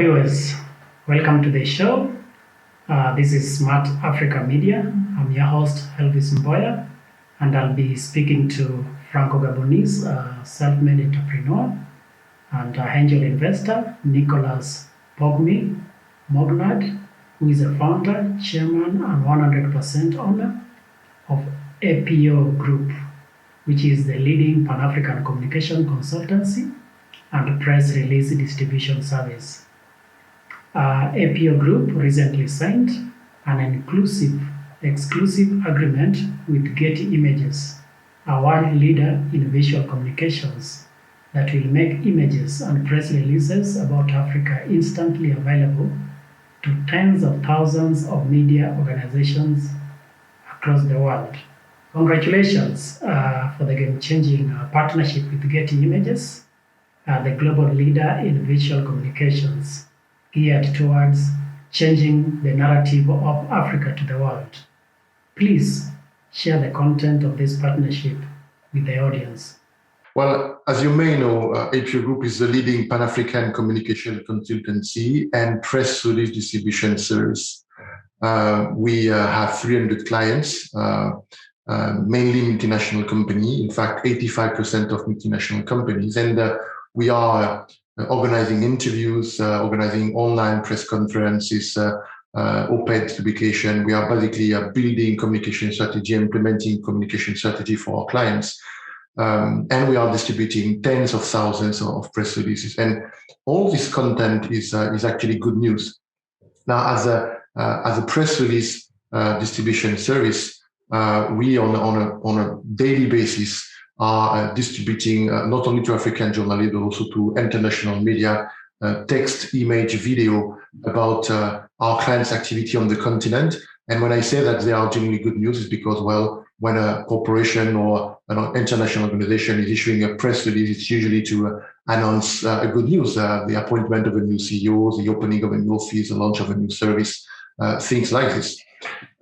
viewers, welcome to the show. This is Smart Africa Media. I'm your host, Elvis Mboya, and I'll be speaking to Franco-Gabonese self-made entrepreneur and angel investor, Nicolas Pompigne-Mognard, who is a founder, chairman, and 100% owner of APO Group, which is the leading Pan-African communication consultancy and press release distribution service. APO Group recently signed an exclusive agreement with Getty Images, a world leader in visual communications that will make images and press releases about Africa instantly available to tens of thousands of media organizations across the world. Congratulations for the game-changing partnership with Getty Images, the global leader in visual communications, geared towards changing the narrative of Africa to the world. Please share the content of this partnership with the audience. Well, as you may know, APO Group is the leading Pan-African communication consultancy and press release distribution service. We have 300 clients, mainly multinational companies, in fact, 85% of multinational companies. And we are organizing interviews, organizing online press conferences, op-ed publication. We are basically building communication strategy, implementing communication strategy for our clients. And we are distributing tens of thousands of press releases. And all this content is actually good news. Now, as a press release distribution service, we on a daily basis are distributing not only to African journalists, but also to international media, text, image, video about our clients' activity on the continent. And when I say that they are genuinely good news, is because, well, when a corporation or an international organization is issuing a press release, it's usually to announce a good news, the appointment of a new CEO, the opening of a new office, the launch of a new service, things like this.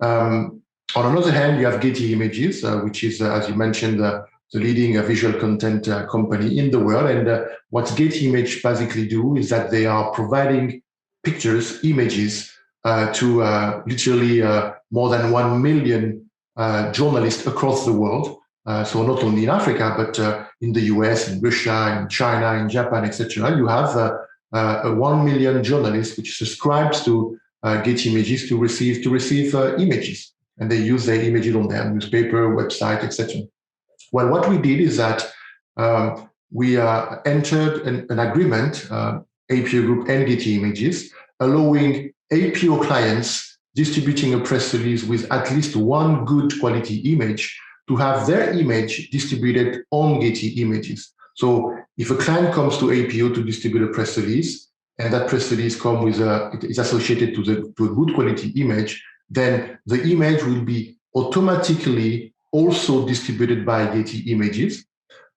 On another hand, you have Getty Images, which is, as you mentioned, the leading visual content company in the world. And what Getty Images basically do is that they are providing pictures, images to literally more than 1 million journalists across the world. So not only in Africa, but in the US, in Russia, in China, in Japan, etc. You have 1 million journalists which subscribes to Getty Images to receive images, and they use their images on their newspaper, website, etc. Well, what we did is that we entered an agreement, APO Group and Getty Images, allowing APO clients distributing a press release with at least one good quality image to have their image distributed on Getty Images. So if a client comes to APO to distribute a press release, and that press release is associated to a good quality image, then the image will be automatically also distributed by Getty Images.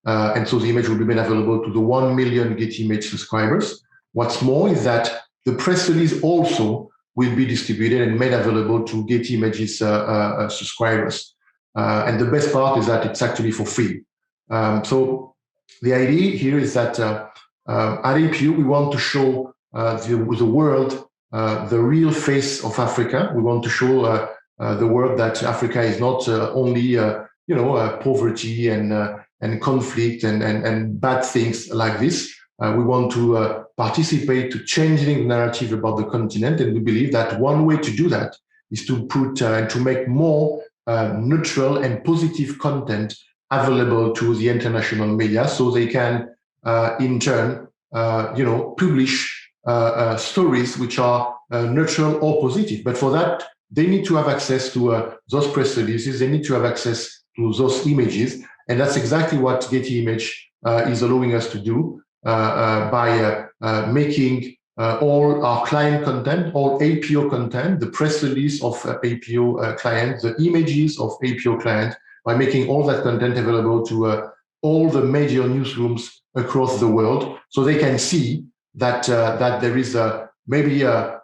And so the image will be made available to the 1 million Getty Image subscribers. What's more is that the press release also will be distributed and made available to Getty Images subscribers. And the best part is that it's actually for free. So the idea here is that at APO, we want to show the world the real face of Africa. We want to show the world that Africa is not only poverty and conflict and bad things like this. We want to participate to changing the narrative about the continent, and we believe that one way to do that is to put to make more neutral and positive content available to the international media, so they can in turn publish stories which are neutral or positive. But for that, they need to have access to those press releases. They need to have access to those images. And that's exactly what Getty Image is allowing us to do by making all our client content, all APO content, the press release of APO clients, the images of APO clients, by making all that content available to all the major newsrooms across the world, so they can see that there is maybe a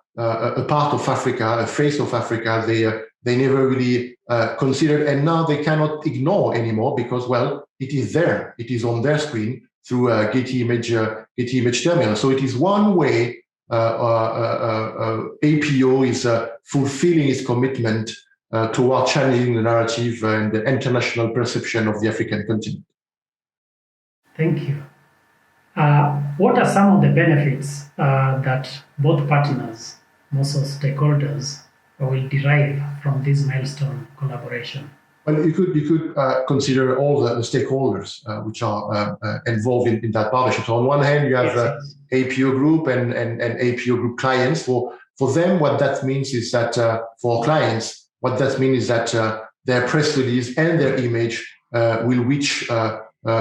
part of Africa, a face of Africa they never really considered, and now they cannot ignore anymore because, well, it is there, it is on their screen through Getty Image terminal. So it is one way APO is fulfilling its commitment toward changing the narrative and the international perception of the African continent. Thank you. What are some of the benefits that both partners, also stakeholders, will derive from this milestone collaboration? Well, you could consider all the stakeholders which are involved in that partnership. So on one hand, you have APO Group and APO Group clients. For them, what that means is that for clients, what that means is that their press release and their image will reach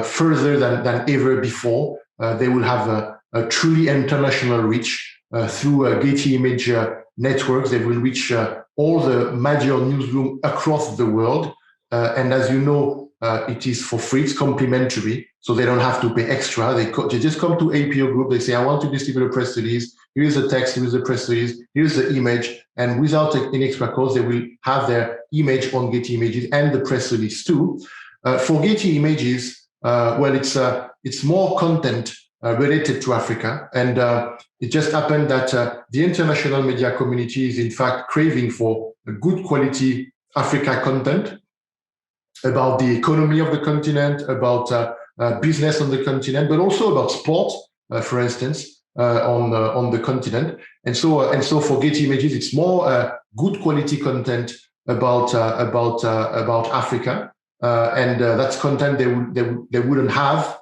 further than ever before. They will have a truly international reach through Getty Image networks. They will reach all the major newsrooms across the world. And as you know, it is for free, it's complimentary, so they don't have to pay extra. They just come to APO Group, they say, I want to distribute a press release, here's the text, here's the press release, here's the image, and without any extra cost, they will have their image on Getty Images and the press release too. For Getty Images, well, it's more content related to Africa, and it just happened that the international media community is in fact craving for a good quality Africa content about the economy of the continent, about business on the continent, but also about sport, for instance, on the continent. And so for Getty Images, it's more good quality content about Africa, and that's content they wouldn't have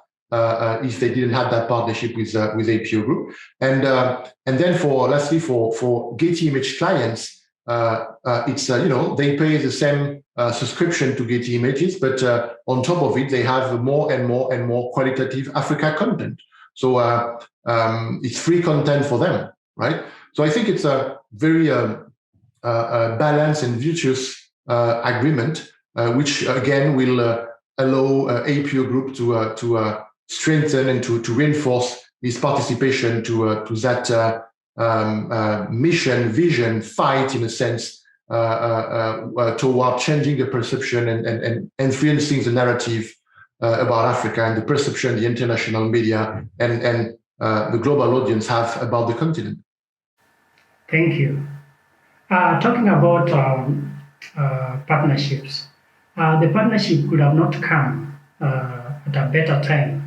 if they didn't have that partnership with APO Group. And then lastly for Getty Image clients, it's they pay the same subscription to Getty Images, but on top of it, they have more and more qualitative Africa content. So it's free content for them, right? So I think it's a very balanced and virtuous agreement, which again will allow APO Group to strengthen and to reinforce its participation to that mission, vision, fight, in a sense, toward changing the perception and influencing the narrative about Africa and the perception the international media and the global audience have about the continent. Thank you. Talking about partnerships, the partnership could have not come at a better time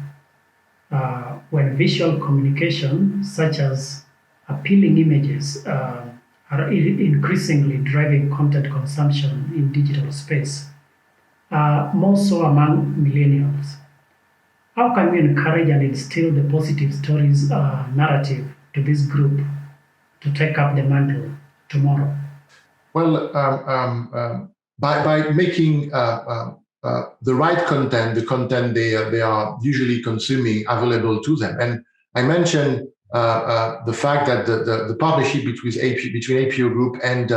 when visual communication, such as appealing images, are increasingly driving content consumption in digital space, more so among millennials. How can we encourage and instill the positive stories narrative to this group to take up the mantle tomorrow? Well, by making the right content, the content they are usually consuming, available to them. And I mentioned the fact that the partnership between APO Group and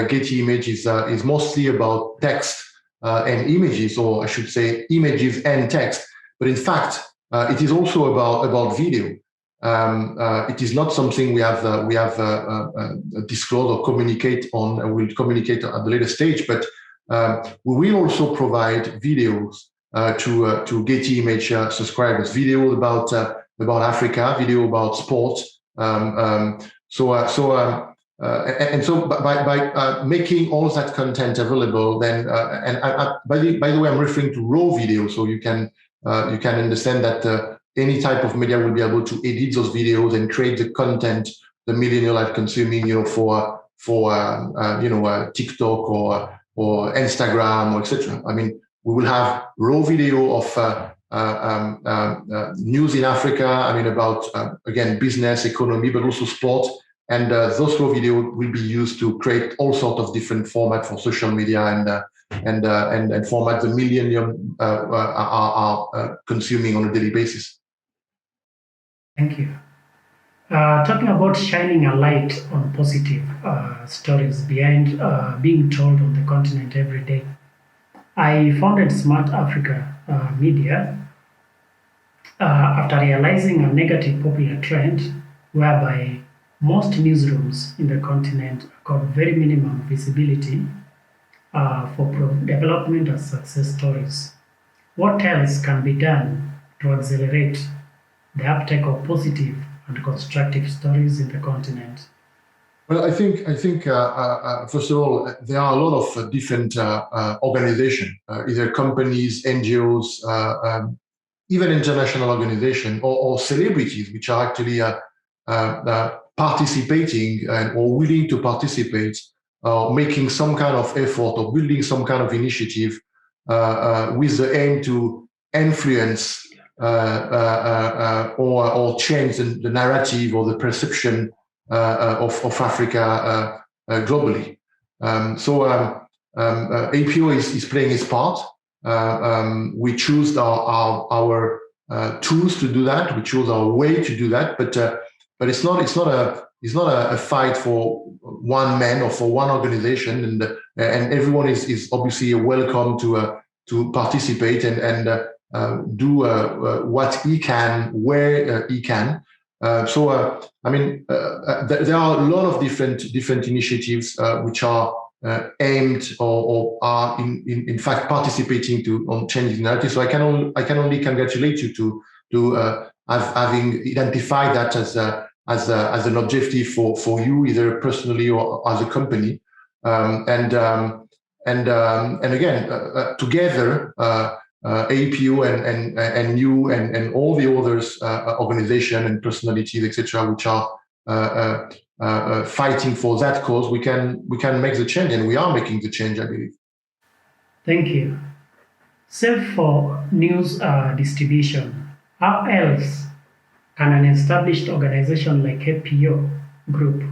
Getty Images is mostly about text and images, or I should say images and text. But in fact, it is also about video. It is not something we have disclosed or communicate on, and we'll communicate at the later stage. But we will also provide videos to Getty Image subscribers, video about Africa, video about sport. So by making all that content available, then by the way, I'm referring to raw video, so you can understand that any type of media will be able to edit those videos and create the content the millennial are consuming, for TikTok or Instagram or etc. I mean, we will have raw video of news in Africa. I mean, about again, business, economy, but also sport. And those raw video will be used to create all sorts of different formats for social media and format the millennium are consuming on a daily basis. Thank you. Talking about shining a light on positive stories behind being told on the continent every day, I founded Smart Africa Media after realizing a negative popular trend whereby most newsrooms in the continent got very minimum visibility for development and success stories. What else can be done to accelerate the uptake of positive and constructive stories in the continent? Well, I think first of all, there are a lot of different organizations, either companies, NGOs, even international organizations, or celebrities, which are actually participating or willing to participate, making some kind of effort or building some kind of initiative with the aim to influence or change the narrative or the perception of Africa globally. APO is playing its part. We choose our tools to do that. We choose our way to do that. But it's not a fight for one man or for one organization, and everyone is obviously welcome to participate and do what he can where he can. I mean, there are a lot of different initiatives which are aimed or are in fact participating on changing narrative. So I can only congratulate you to having identified that as an objective for you, either personally or as a company. And again, together, APO and you and all the others, organization and personalities, etc., which are fighting for that cause, we can make the change, and we are making the change, I believe. Thank you. Save for news distribution, how else can an established organization like APO Group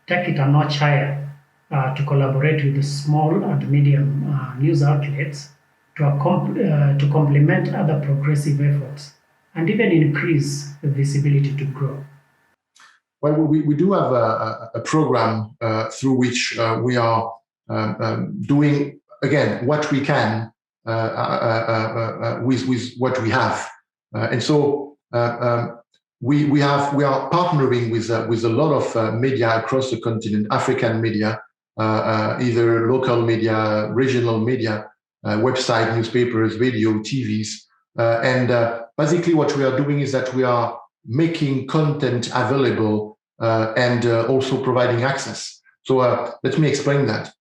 take it a notch higher to collaborate with the small and medium news outlets to complement other progressive efforts and even increase the visibility to grow? Well, we do have a program through which we are doing, again, what we can with what we have. And so we are partnering with a lot of media across the continent, African media, either local media, regional media, website, newspapers, radio, TVs. And basically what we are doing is that we are making content available and also providing access. So let me explain that.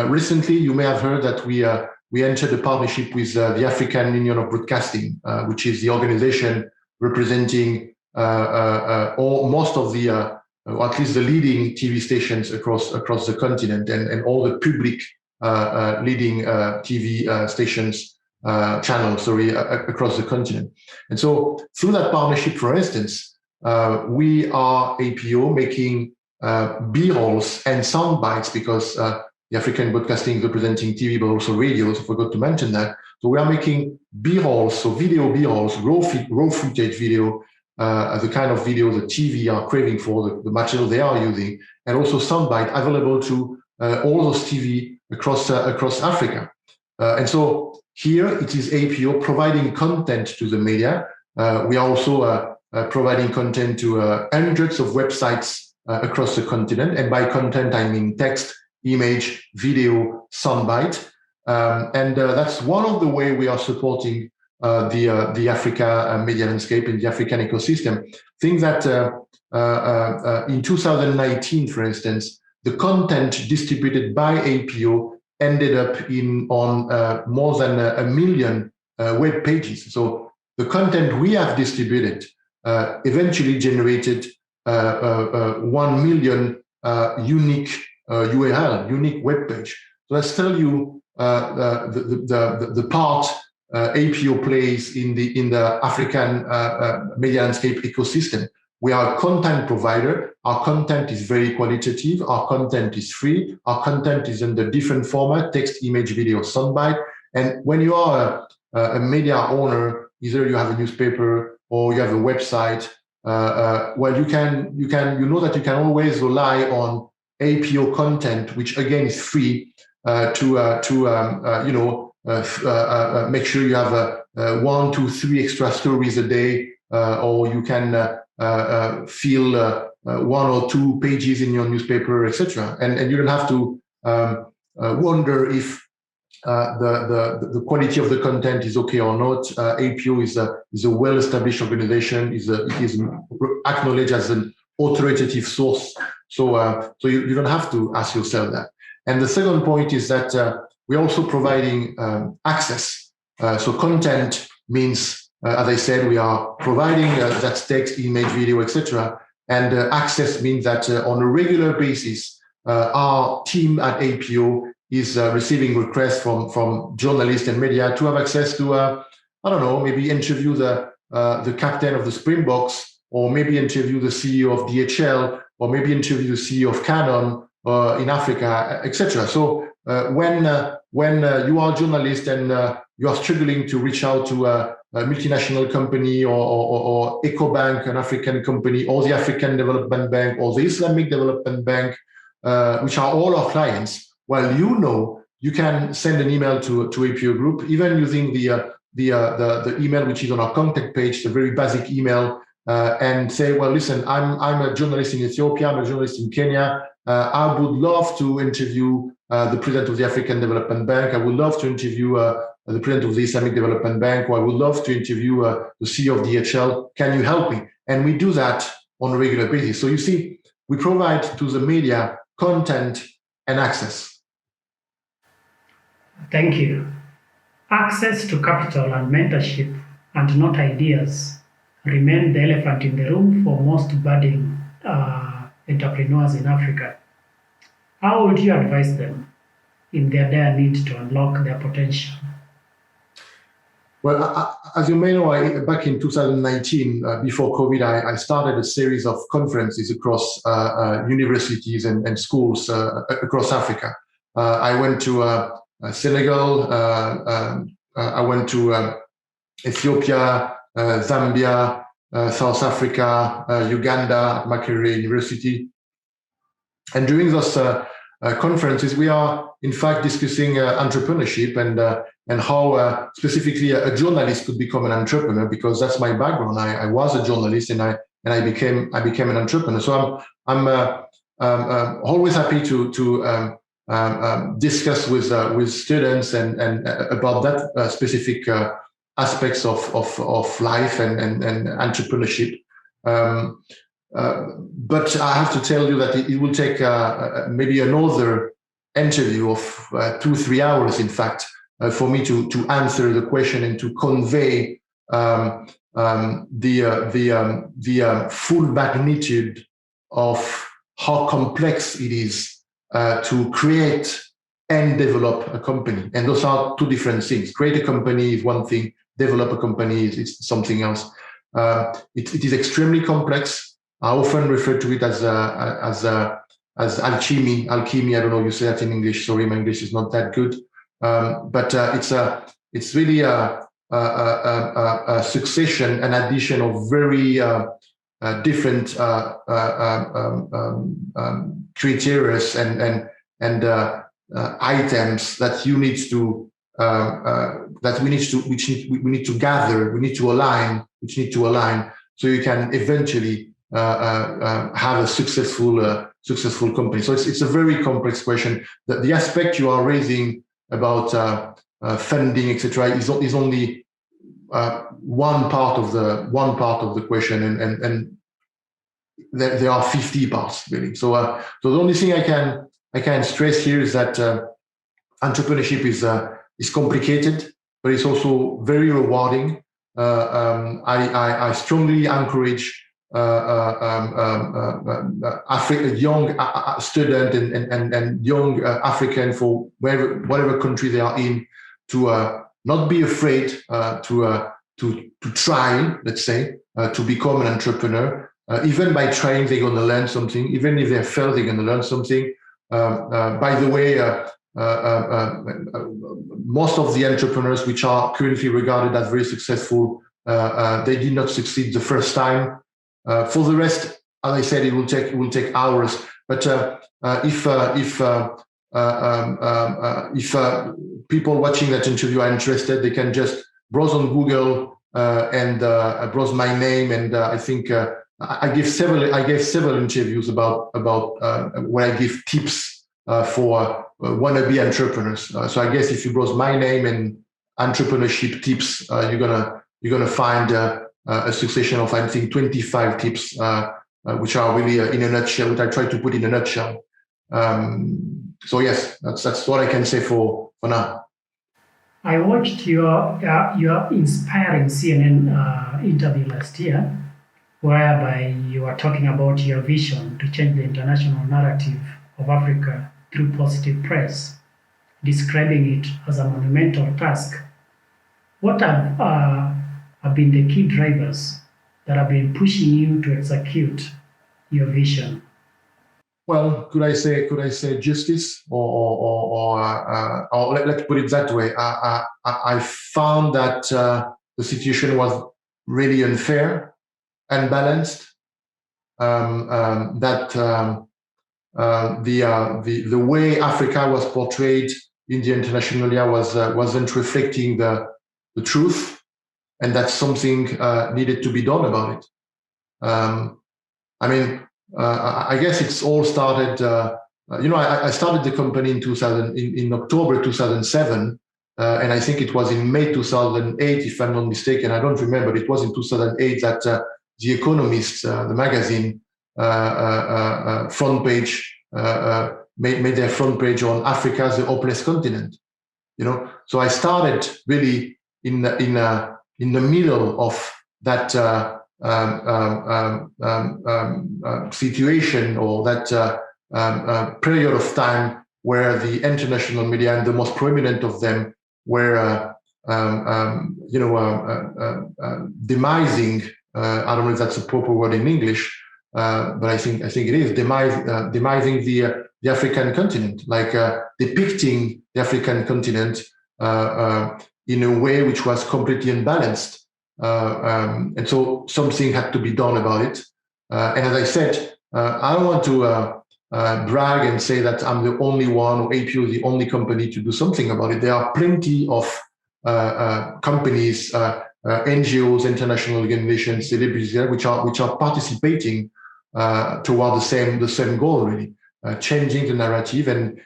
Recently, you may have heard that we entered a partnership with the African Union of Broadcasting, which is the organization representing most of the, or at least the leading TV stations across the continent, and all the public leading TV stations, channels, across the continent. And so through that partnership, for instance, we are APO making B-rolls and sound bites, because the African Broadcasting is representing TV, but also radio, so I forgot to mention that. So we are making B-rolls, so video B-rolls, raw footage video, the kind of video the TV are craving for, the material they are using, and also soundbite available to all those TV across Africa. And so here it is APO providing content to the media. We are also providing content to hundreds of websites across the continent. And by content, I mean text, image, video, soundbite. And that's one of the ways we are supporting the Africa media landscape and the African ecosystem. Think that in 2019, for instance, the content distributed by APO ended up on more than a million web pages. So the content we have distributed eventually generated 1 million unique URL, unique web page. So let's tell you the part APO plays in the African media landscape ecosystem. We are a content provider. Our content is very qualitative. Our content is free. Our content is in the different format: text, image, video, soundbite. And when you are a media owner, either you have a newspaper or you have a website, well, you know that you can always rely on APO content, which again is free, make sure you have 1, 2, 3 extra stories a day, or you can fill 1 or 2 pages in your newspaper, etc. And you don't have to wonder if the quality of the content is okay or not. APO is a well-established organization. It is acknowledged as an authoritative source. So you don't have to ask yourself that. And the second point is that we're also providing access. So content means, as I said, we are providing that's text, image, video, etc. And access means that on a regular basis, our team at APO is receiving requests from journalists and media to have access to, I don't know, maybe interview the captain of the Springboks, or maybe interview the CEO of DHL, or maybe interview the CEO of Canon in Africa, etc. So when you are a journalist and you are struggling to reach out to a multinational company or EcoBank, an African company, or the African Development Bank, or the Islamic Development Bank, which are all our clients, well, you can send an email to APO Group, even using the email which is on our contact page, the very basic email, and say, well, listen, I'm a journalist in Ethiopia, I'm a journalist in Kenya. I would love to interview the president of the African Development Bank. I would love to interview the president of the Islamic Development Bank, or I would love to interview the CEO of DHL. Can you help me? And we do that on a regular basis. So you see, we provide to the media content and access. Thank you. Access to capital and mentorship, and not ideas, remain the elephant in the room for most budding entrepreneurs in Africa. How would you advise them in their dire need to unlock their potential? Well, as you may know, back in 2019, before COVID, I started a series of conferences across universities and schools across Africa. I went to Senegal, I went to Ethiopia, Zambia, South Africa, Uganda, at Makerere University. And during those conferences, we are in fact discussing entrepreneurship and how specifically a journalist could become an entrepreneur, because that's my background. I was a journalist and I became an entrepreneur. So I'm always happy to discuss with students and about that specific aspects of life and entrepreneurship. But I have to tell you that it will take maybe another interview of 2-3 hours, in fact, for me to answer the question and to convey the full magnitude of how complex it is to create and develop a company. And those are two different things. Create a company is one thing, develop a company is something else. It is extremely complex. I often refer to it as alchemy. Alchemy, I don't know if you say that in English. Sorry, my English is not that good. But it's really a succession, an addition of very different criteria and items that you need to we need to gather, we need to align, so you can eventually have a successful company. So it's a very complex question. The aspect you are raising about funding, etc., is only one part of the question, and there are 50 parts really. So the only thing I can stress here is that entrepreneurship is complicated, but it's also very rewarding. I strongly encourage young student and young African, for whatever country they are in, to not be afraid to try, let's say, to become an entrepreneur. Even by trying, they're going to learn something. Even if they fail, they're going to learn something. By the way, most of the entrepreneurs which are currently regarded as very successful, they did not succeed the first time. For the rest, as I said, it will take hours. But if people watching that interview are interested, they can just browse on Google and browse my name. And I think I gave several interviews about where I give tips for wannabe entrepreneurs. So I guess if you browse my name and entrepreneurship tips, you're gonna find a succession of, I think, 25 tips, which are really in a nutshell, which I try to put in a nutshell. So yes, that's what I can say for now. I watched your inspiring CNN interview last year, whereby you were talking about your vision to change the international narrative of Africa through positive press, describing it as a monumental task. What have been the key drivers that have been pushing you to execute your vision? Well, could I say justice, or let's put it that way. I found that the situation was really unfair, unbalanced. The way Africa was portrayed in the international media wasn't reflecting the truth, and that something needed to be done about it. I guess it's all started. I started the company in October 2007, and I think it was in May 2008, if I'm not mistaken. I don't remember. It was in 2008 that The Economist, the magazine, front page made their front page on Africa as a hopeless continent. So I started really in the middle of that situation, or that period of time where the international media, and the most prominent of them, were demising. I don't know if that's a proper word in English, but I think it is demising the African continent, like depicting the African continent in a way which was completely unbalanced. And so something had to be done about it. And as I said, I don't want to brag and say that I'm the only one, or APO is the only company to do something about it. There are plenty of companies, NGOs, international organizations, celebrities there, which are participating toward the same goal, really, changing the narrative and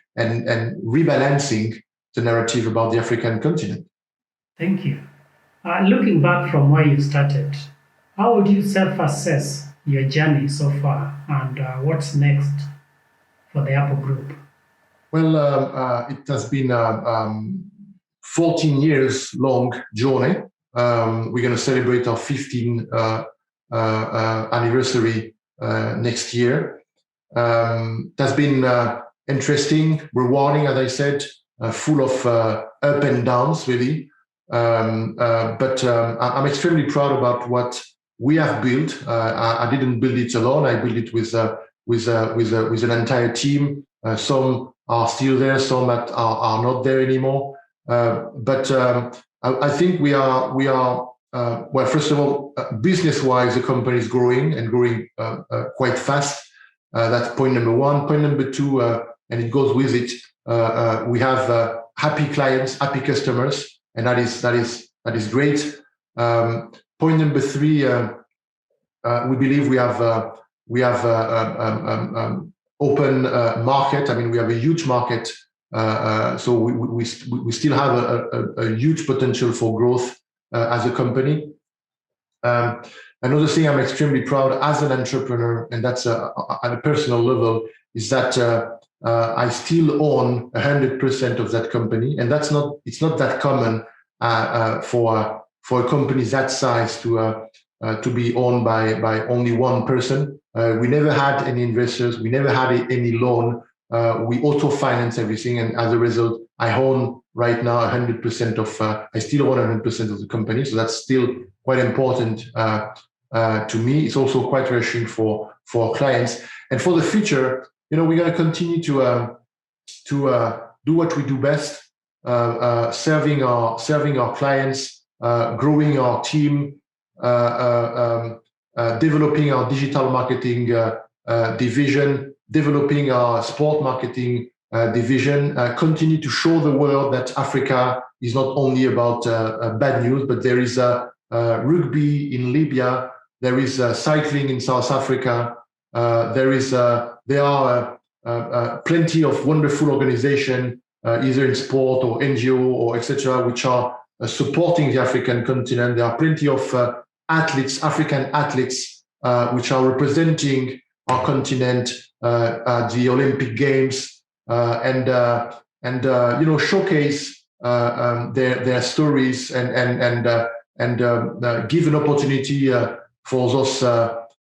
rebalancing the narrative about the African continent. Thank you. Looking back from where you started, how would you self-assess your journey so far, and what's next for the APO Group? Well, it has been a 14 years long journey. We're going to celebrate our 15th anniversary next year. It has been interesting, rewarding, as I said, full of up and downs, really. But I'm extremely proud about what we have built. I didn't build it alone. I built it with an entire team. Some are still there, some are not there anymore. But I think we are. Well, first of all, business-wise, the company is growing and growing quite fast. That's point number one. Point number two, and it goes with it. We have happy clients, happy customers. And that is great. Point number three, we believe we have open market. I mean, we have a huge market, so we still have a huge potential for growth as a company. Another thing I'm extremely proud as an entrepreneur, and that's at a personal level, is that I still own 100% of that company, and it's not that common for a company that size to be owned by only one person. We never had any investors, we never had any loan. We auto-finance everything, and as a result, I own right now 100% of. I still own 100% of the company, so that's still quite important to me. It's also quite reassuring for clients, and for the future. We're going to continue to do what we do best, serving our clients, growing our team, developing our digital marketing division, developing our sport marketing division, continue to show the world that Africa is not only about bad news, but there is rugby in Libya, there is cycling in South Africa, there are plenty of wonderful organizations, either in sport or NGO or etc., which are supporting the African continent. There are plenty of athletes, African athletes, which are representing our continent at the Olympic Games and showcase their stories and give an opportunity for those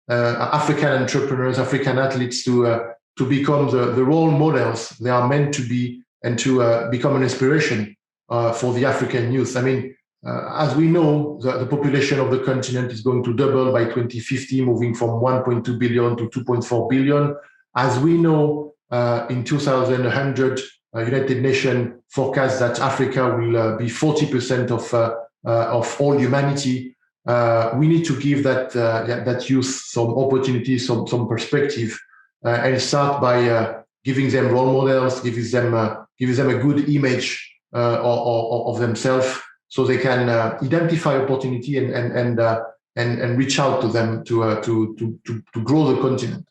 African entrepreneurs, African athletes to become the role models they are meant to be and to become an inspiration for the African youth. I mean, as we know, the population of the continent is going to double by 2050, moving from 1.2 billion to 2.4 billion. As we know, in 2100, United Nations forecasts that Africa will be 40% of all humanity. We need to give that youth some opportunities, some perspective, and start by giving them role models, giving them a good image of themselves, so they can identify opportunity and reach out to them to grow the continent.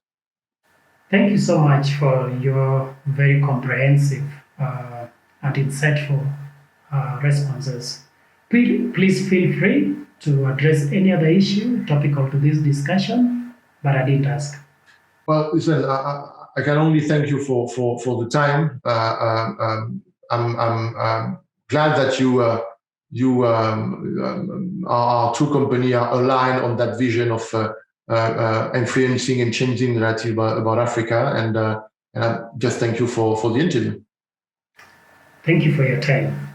Thank you so much for your very comprehensive and insightful responses. Please feel free to address any other issue topical to this discussion, but I didn't ask. Well, listen, I can only thank you for the time. I'm glad that our two companies are aligned on that vision of influencing and changing the narrative about Africa, and I just thank you for the interview. Thank you for your time.